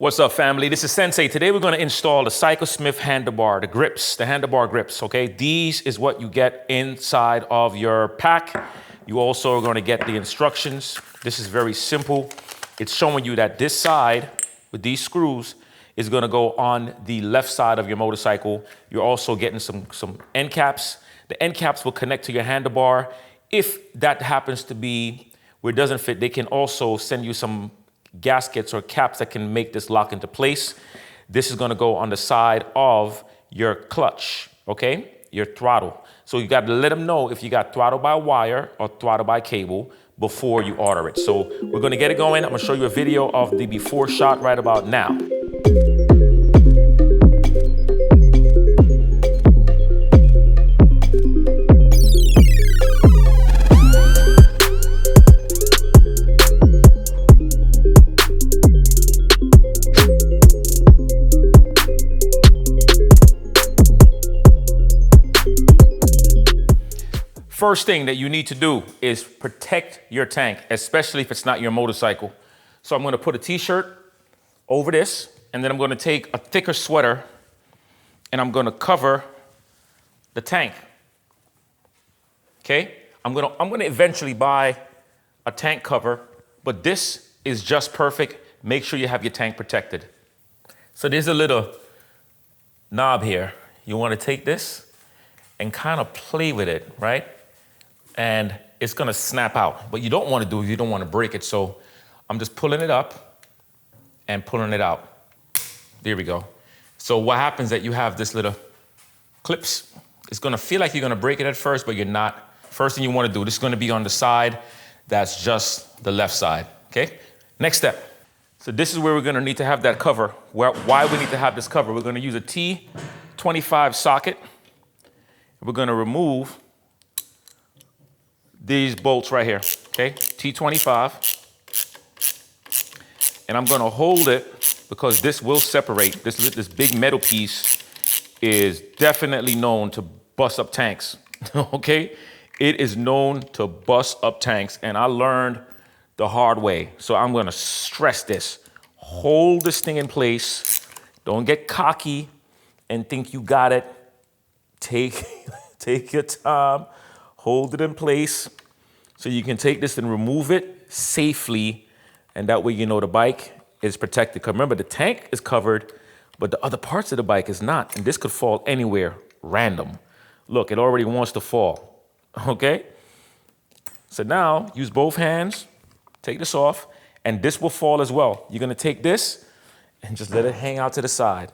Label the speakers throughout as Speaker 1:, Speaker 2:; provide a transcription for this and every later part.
Speaker 1: What's up, family? This is Sensei. Today we're going to install the Smith handlebar, the grips, the handlebar grips, okay? These is what you get inside of your pack. You also are going to get the instructions. This is very simple. It's showing you that this side with these screws is going to go on the left side of your motorcycle. You're also getting some end caps. The end caps will connect to your handlebar. If that happens to be where it doesn't fit, they can also send you some gaskets or caps that can make this lock into place. This is going to go on the side of your clutch, okay? Your throttle. So you got to let them know if you got throttle by wire or throttle by cable before you order it. So we're going to get it going. I'm going to show you a video of the before shot right about now. First thing that you need to do is protect your tank, especially if it's not your motorcycle. So I'm gonna put a t-shirt over this, and then I'm gonna take a thicker sweater and I'm gonna cover the tank, okay? I'm gonna eventually buy a tank cover, but this is just perfect. Make sure you have your tank protected. So there's a little knob here. You wanna take this and kind of play with it, right? And it's gonna snap out. What you don't wanna do is you don't wanna break it, so I'm just pulling it up and pulling it out. There we go. So what happens is that you have this little clips. It's gonna feel like you're gonna break it at first, but you're not. First thing you wanna do, this is gonna be on the side that's just the left side, okay? Next step. So this is where we're gonna need to have that cover. Why we need to have this cover? We're gonna use a T25 socket. We're gonna remove these bolts right here, okay? T25. And I'm gonna hold it because this will separate. This big metal piece is definitely known to bust up tanks, okay? It is known to bust up tanks, and I learned the hard way. So I'm gonna stress this. Hold this thing in place. Don't get cocky and think you got it. Take your time. Hold it in place so you can take this and remove it safely, and that way you know the bike is protected. Because remember, the tank is covered, but the other parts of the bike is not, and this could fall anywhere random. Look, it already wants to fall, okay? So now, use both hands, take this off, and this will fall as well. You're gonna take this and just let it hang out to the side.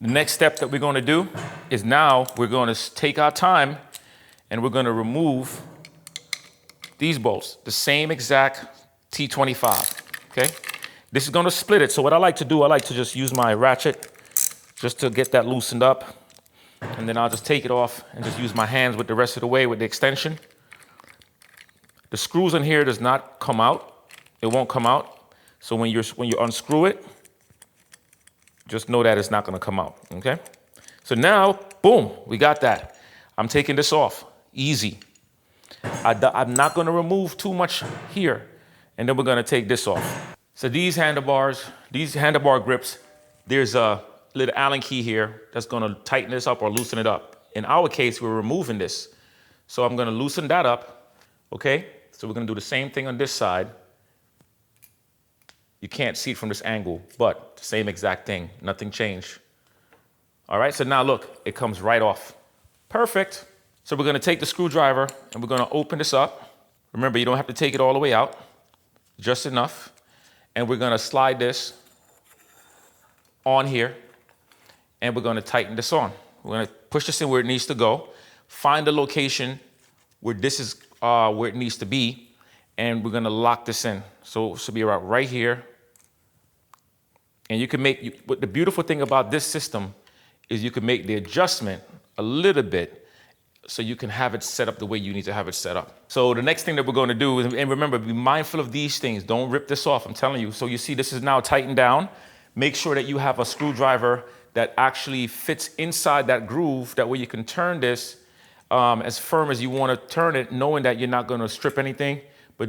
Speaker 1: The next step that we're gonna do is now we're gonna take our time and we're gonna remove these bolts, the same exact T25, okay? This is gonna split it. So what I like to do, I like to just use my ratchet just to get that loosened up. And then I'll just take it off and just use my hands with the rest of the way with the extension. The screws in here does not come out. It won't come out. So when you unscrew it, just know that it's not gonna come out, okay? So now, boom, we got that. I'm taking this off. Easy. I'm not gonna remove too much here, and then we're gonna take this off. So these handlebar grips, there's a little Allen key here that's gonna tighten this up or loosen it up. In our case, we're removing this. So I'm gonna loosen that up, okay? So we're gonna do the same thing on this side. You can't see it from this angle, but the same exact thing, nothing changed. All right, so now look, it comes right off. Perfect. So we're gonna take the screwdriver and we're gonna open this up. Remember, you don't have to take it all the way out, just enough. And we're gonna slide this on here and we're gonna tighten this on. We're gonna push this in where it needs to go, find the location where this is where it needs to be, and we're gonna lock this in. So it should be about right here. And you can make, but the beautiful thing about this system is you can make the adjustment a little bit so you can have it set up the way you need to have it set up. So the next thing that we're gonna do is, and remember, be mindful of these things. Don't rip this off, I'm telling you. So you see this is now tightened down. Make sure that you have a screwdriver that actually fits inside that groove. That way you can turn this as firm as you wanna turn it, knowing that you're not gonna strip anything, but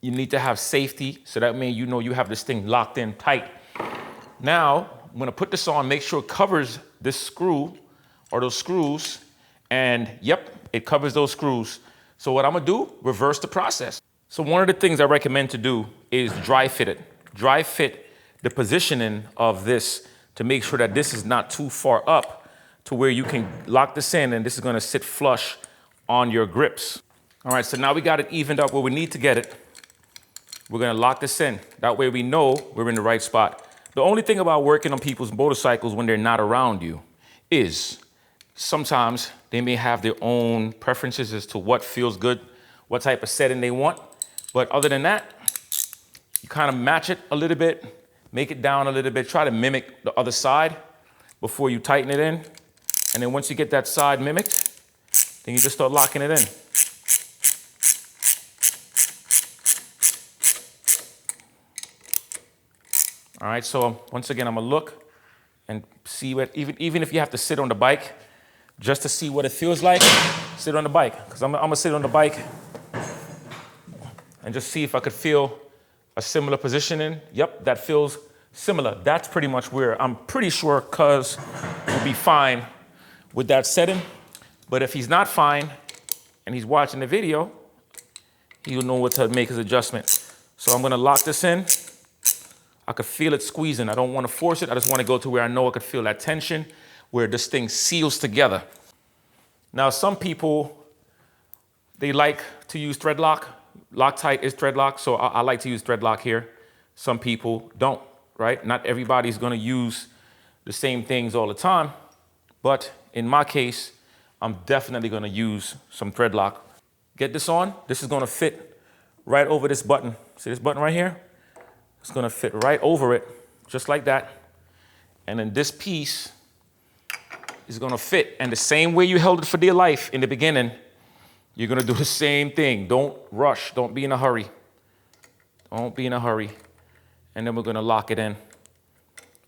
Speaker 1: you need to have safety. So that means you know you have this thing locked in tight. Now, I'm gonna put this on, make sure it covers this screw or those screws, and yep, it covers those screws. So what I'm gonna do, reverse the process. So one of the things I recommend to do is dry fit it. Dry fit the positioning of this to make sure that this is not too far up to where you can lock this in and this is gonna sit flush on your grips. All right, so now we got it evened up where we need to get it. We're gonna lock this in. That way we know we're in the right spot. The only thing about working on people's motorcycles when they're not around you is sometimes they may have their own preferences as to what feels good, what type of setting they want. But other than that, you kind of match it a little bit, make it down a little bit, try to mimic the other side before you tighten it in. And then once you get that side mimicked, then you just start locking it in. All right, so once again, I'm gonna look and see what, even if you have to sit on the bike, just to see what it feels like, sit on the bike. Because I'm gonna sit on the bike and just see if I could feel a similar positioning. Yep, that feels similar. That's pretty much where I'm pretty sure Cuz will be fine with that setting. But if he's not fine and he's watching the video, he'll know what to make his adjustment. So I'm gonna lock this in. I could feel it squeezing. I don't want to force it. I just want to go to where I know I could feel that tension, where this thing seals together. Now, some people, they like to use thread lock. Loctite is thread lock, so I like to use thread lock here. Some people don't, right? Not everybody's going to use the same things all the time. But in my case, I'm definitely going to use some thread lock. Get this on. This is going to fit right over this button. See this button right here? It's gonna fit right over it, just like that. And then this piece is gonna fit. And the same way you held it for dear life in the beginning, you're gonna do the same thing. Don't rush, don't be in a hurry. Don't be in a hurry. And then we're gonna lock it in.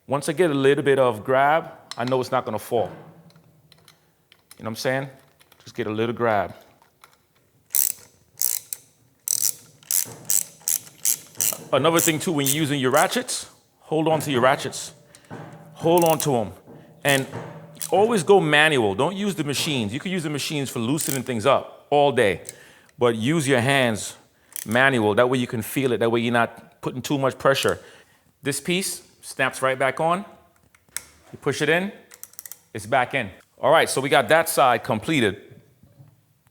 Speaker 1: Once I get a little bit of grab, I know it's not gonna fall. You know what I'm saying? Just get a little grab. Another thing too, when you're using your ratchets, hold on to your ratchets. Hold on to them. And always go manual. Don't use the machines. You can use the machines for loosening things up all day. But use your hands manual. That way you can feel it. That way you're not putting too much pressure. This piece snaps right back on. You push it in, it's back in. All right, so we got that side completed.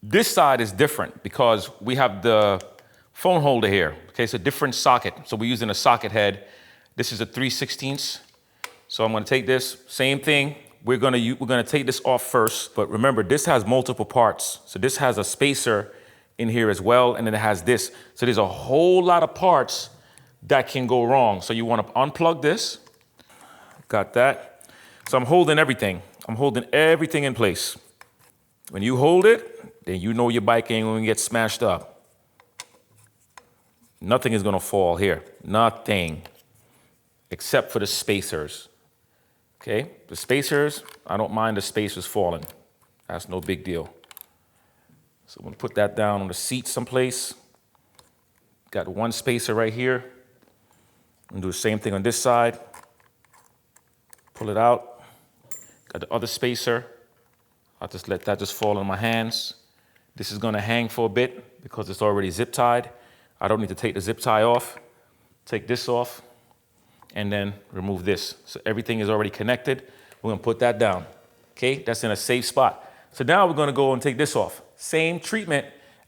Speaker 1: This side is different because we have the phone holder here. Okay, it's a different socket. So we're using a socket head. This is a 3/16. So I'm gonna take this, same thing. We're gonna take this off first, but remember, this has multiple parts. So this has a spacer in here as well, and then it has this. So there's a whole lot of parts that can go wrong. So you wanna unplug this. Got that. So I'm holding everything. I'm holding everything in place. When you hold it, then you know your bike ain't gonna get smashed up. Nothing is gonna fall here, nothing, except for the spacers, okay? The spacers, I don't mind the spacers falling. That's no big deal. So I'm gonna put that down on the seat someplace. Got one spacer right here. I'm gonna do the same thing on this side. Pull it out. Got the other spacer. I'll just let that just fall on my hands. This is gonna hang for a bit because it's already zip tied. I don't need to take the zip tie off. Take this off and then remove this. So everything is already connected. We're gonna put that down, okay? That's in a safe spot. So now we're gonna go and take this off. Same treatment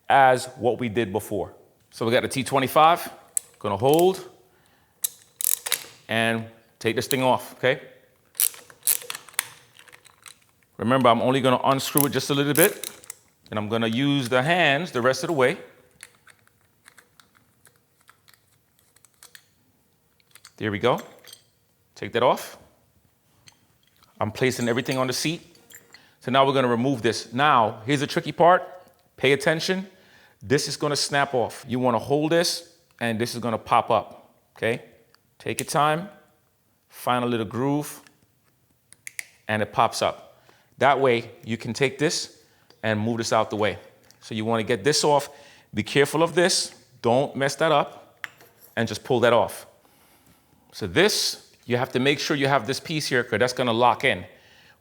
Speaker 1: as what we did before. So we got the T25, gonna hold and take this thing off, okay? Remember, I'm only gonna unscrew it just a little bit and I'm gonna use the hands the rest of the way. There we go. Take that off. I'm placing everything on the seat. So now we're gonna remove this. Now, here's the tricky part. Pay attention. This is gonna snap off. You wanna hold this, and this is gonna pop up, okay? Take your time, find a little groove, and it pops up. That way, you can take this and move this out the way. So you wanna get this off. Be careful of this. Don't mess that up, and just pull that off. So this you have to make sure you have this piece here because that's gonna lock in.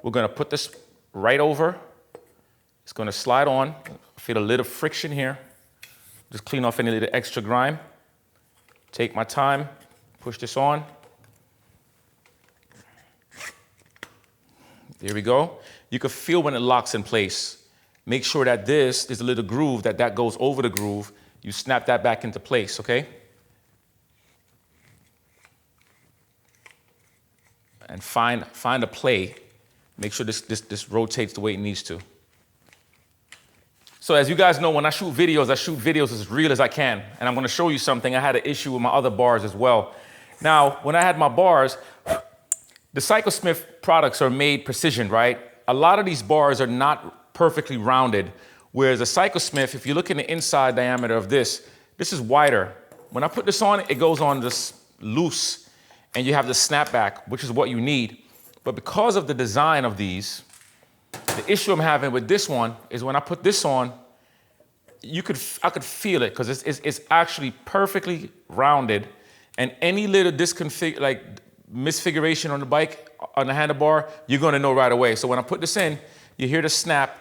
Speaker 1: We're gonna put this right over. It's gonna slide on. Feel a little friction here. Just clean off any little extra grime. Take my time, push this on. There we go. You can feel when it locks in place. Make sure that there's a little groove that goes over the groove. You snap that back into place, okay? And find a play. Make sure this rotates the way it needs to. So as you guys know, when I shoot videos as real as I can. And I'm gonna show you something. I had an issue with my other bars as well. Now, when I had my bars, the Psychosmith products are made precision, right? A lot of these bars are not perfectly rounded, whereas a Psychosmith, if you look in the inside diameter of this is wider. When I put this on, it goes on this loose, and you have the snapback, which is what you need. But because of the design of these, the issue I'm having with this one is when I put this on, I could feel it because it's actually perfectly rounded, and any little misfiguration on the bike, on the handlebar, you're gonna know right away. So when I put this in, you hear the snap.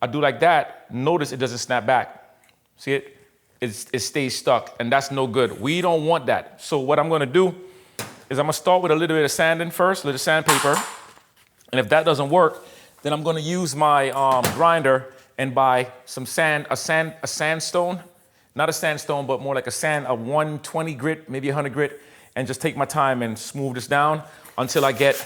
Speaker 1: I do like that. Notice it doesn't snap back. See it? It stays stuck, and that's no good. We don't want that. So what I'm gonna do is I'm gonna start with a little bit of sanding first, a little sandpaper, and if that doesn't work, then I'm gonna use my grinder and buy some sand, a sandstone, not a sandstone, but more like a 120 grit, maybe 100 grit, and just take my time and smooth this down until I get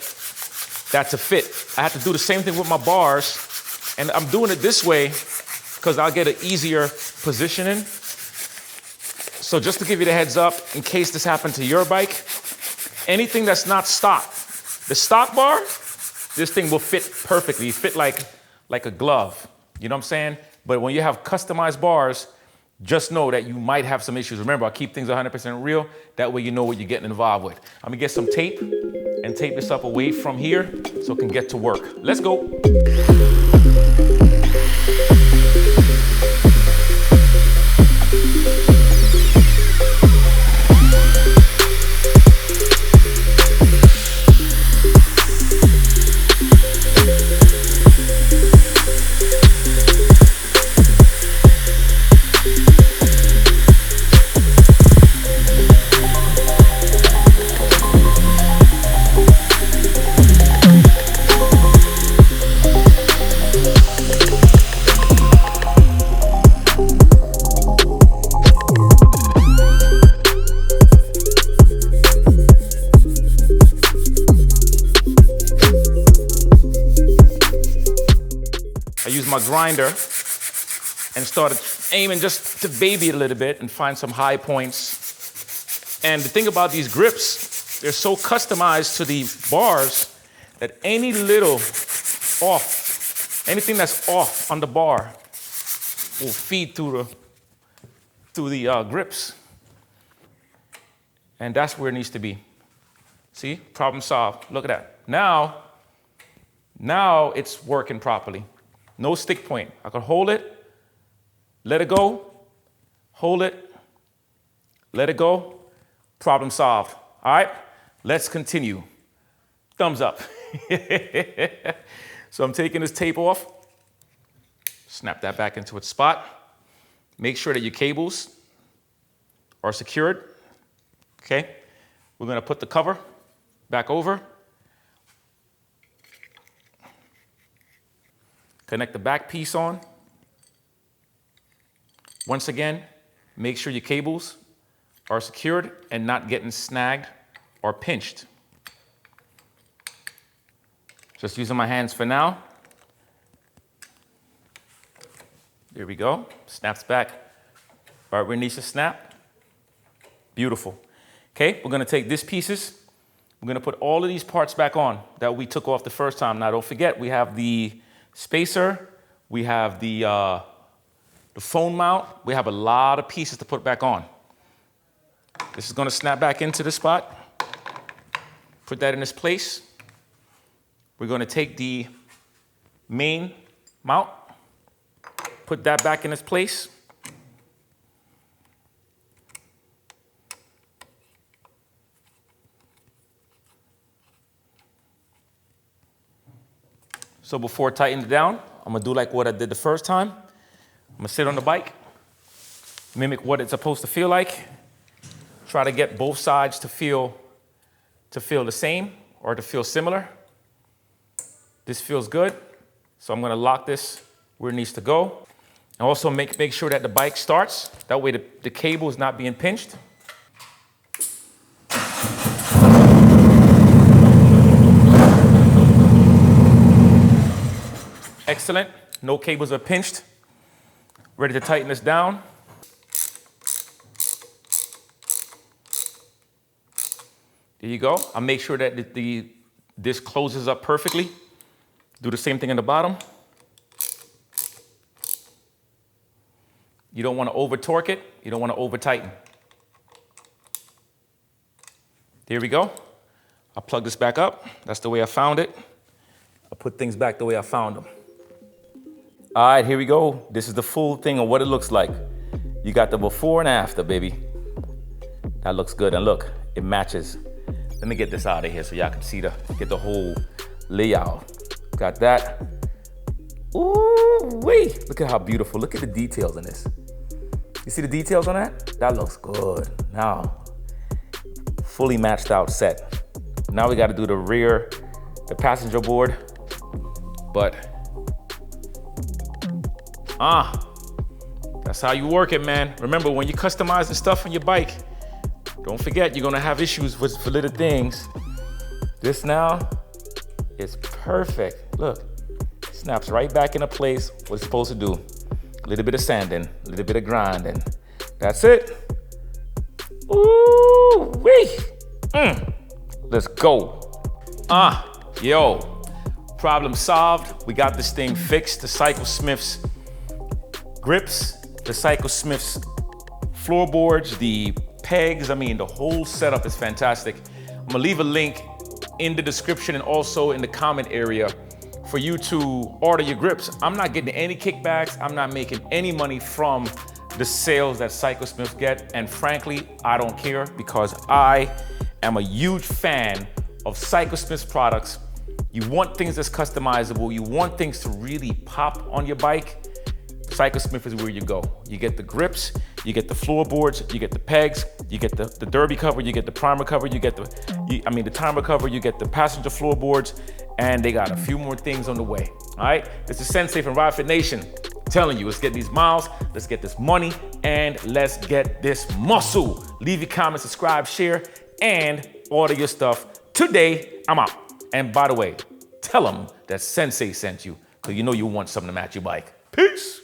Speaker 1: that to fit. I have to do the same thing with my bars, and I'm doing it this way because I'll get an easier positioning. So just to give you the heads up, in case this happened to your bike, anything that's not stock, the stock bar, this thing will fit perfectly, fit like a glove. You know what I'm saying? But when you have customized bars, just know that you might have some issues. Remember, I keep things 100% real. That way you know what you're getting involved with. I'm gonna get some tape and tape this up away from here so it can get to work. Let's go. I used my grinder and started aiming just to baby it a little bit and find some high points. And the thing about these grips, they're so customized to the bars that any little off, anything that's off on the bar will feed through the grips. And that's where it needs to be. See, problem solved. Look at that. Now it's working properly. No stick point. I can hold it, let it go, hold it, let it go, problem solved. All right, let's continue. Thumbs up. So I'm taking this tape off, snap that back into its spot. Make sure that your cables are secured, okay? We're gonna put the cover back over. Connect the back piece on. Once again, make sure your cables are secured and not getting snagged or pinched. Just using my hands for now. There we go. Snaps back right where it needs to snap. Beautiful. Okay, we're gonna take these pieces. We're gonna put all of these parts back on that we took off the first time. Now don't forget, we have the spacer, we have the phone mount, we have a lot of pieces to put back on. This is gonna snap back into the spot. Put that in its place. We're gonna take the main mount, put that back in its place. So before tightening it down, I'm gonna do like what I did the first time. I'm gonna sit on the bike, mimic what it's supposed to feel like. Try to get both sides to feel the same or to feel similar. This feels good, so I'm gonna lock this where it needs to go. And also make sure that the bike starts. That way the cable is not being pinched. Excellent, no cables are pinched. Ready to tighten this down. There you go. I'll make sure that this closes up perfectly. Do the same thing in the bottom. You don't want to over torque it. You don't want to over tighten. There we go. I'll plug this back up. That's the way I found it. I'll put things back the way I found them. All right, here we go. This is the full thing of what it looks like. You got the before and after, baby. That looks good. And look, it matches. Let me get this out of here so y'all can see get the whole layout. Got that. Ooh, wait. Look at how beautiful. Look at the details in this. You see the details on that? That looks good. Now, fully matched out set. Now we got to do the rear, the passenger board. But, that's how you work it, man. Remember, when you customize the stuff on your bike, don't forget you're gonna have issues with for little things. This now is perfect. Look, snaps right back into place. What it's supposed to do. A little bit of sanding, a little bit of grinding. That's it. Ooh, wee. Let's go. Yo, problem solved. We got this thing fixed. The Cyclesmith's grips, the Cyclesmith's floorboards, the pegs. I mean, the whole setup is fantastic. I'm gonna leave a link in the description and also in the comment area for you to order your grips. I'm not getting any kickbacks. I'm not making any money from the sales that Cyclesmiths get. And frankly, I don't care because I am a huge fan of Cyclesmiths products. You want things that's customizable. You want things to really pop on your bike. Cyclesmith is where you go. You get the grips, you get the floorboards, you get the pegs, you get the derby cover, you get the primer cover, you get the timer cover, you get the passenger floorboards, and they got a few more things on the way. All right, this is Sensei from Ride Fit Nation telling you, let's get these miles, let's get this money, and let's get this muscle. Leave your comments, subscribe, share, and order your stuff today. I'm out. And by the way, tell them that Sensei sent you, because you know you want something to match your bike. Peace.